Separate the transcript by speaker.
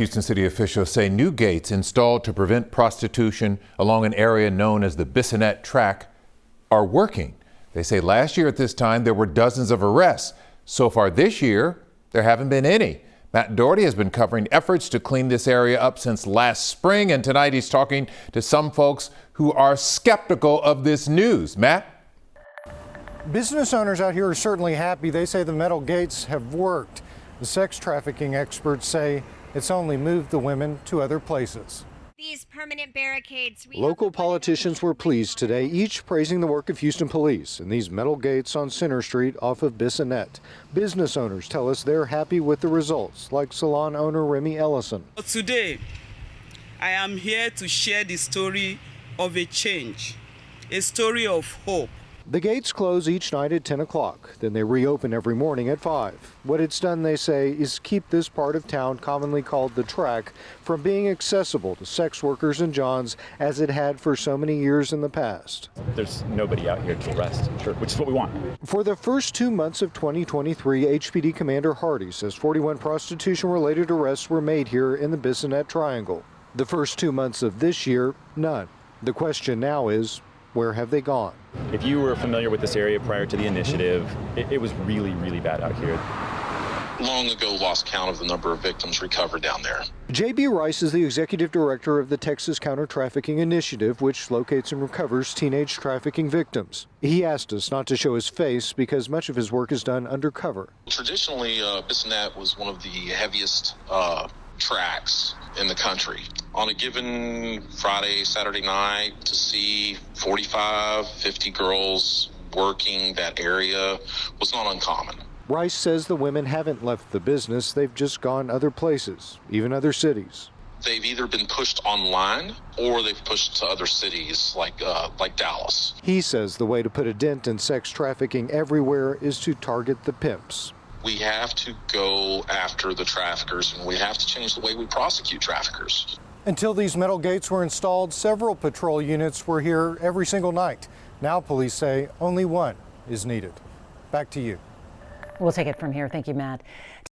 Speaker 1: Houston city officials say new gates installed to prevent prostitution along an area known as the Bissonnet Track are working. They say last year at this time there were dozens of arrests. So far this year, there haven't been any. Matt Doherty has been covering efforts to clean this area up since last spring, and tonight he's talking to some folks who are skeptical of this news. Matt?
Speaker 2: Business owners out here are certainly happy. They say the metal gates have worked. The sex trafficking experts say it's only moved the women to other places.
Speaker 3: These permanent barricades.
Speaker 2: Local politicians were pleased today, each praising the work of Houston police and these metal gates on Center Street off of Bissonnet. Business owners tell us they're happy with the results, like salon owner Remy Ellison.
Speaker 4: Today, I am here to share the story of a change, a story of hope.
Speaker 2: The gates close each night at 10 o'clock. Then they reopen every morning at 5. What it's done, they say, is keep this part of town, commonly called the Track, from being accessible to sex workers and johns as it had for so many years in the past.
Speaker 5: There's nobody out here to arrest, which is what we want.
Speaker 2: For the first 2 months of 2023, HPD Commander Hardy says 41 prostitution-related arrests were made here in the Bissonnet Triangle. The first 2 months of this year, none. The question now is, where have they gone?
Speaker 5: If you were familiar with this area prior to the initiative, it was really, really bad out here.
Speaker 6: Long ago lost count of the number of victims recovered down there.
Speaker 2: J.B. Rice is the executive director of the Texas Counter-Trafficking Initiative, which locates and recovers teenage trafficking victims. He asked us not to show his face because much of his work is done undercover.
Speaker 6: Traditionally, Bissonnet was one of the heaviest tracks in the country. On a given Friday, Saturday night, to see 45, 50 girls working that area was not uncommon.
Speaker 2: Rice says the women haven't left the business, they've just gone other places, even other cities.
Speaker 6: They've either been pushed online or they've pushed to other cities like Dallas.
Speaker 2: He says the way to put a dent in sex trafficking everywhere is to target the pimps.
Speaker 6: We have to go after the traffickers, and we have to change the way we prosecute traffickers.
Speaker 2: Until these metal gates were installed, several patrol units were here every single night. Now police say only one is needed. Back to you.
Speaker 7: We'll take it from here. Thank you, Matt.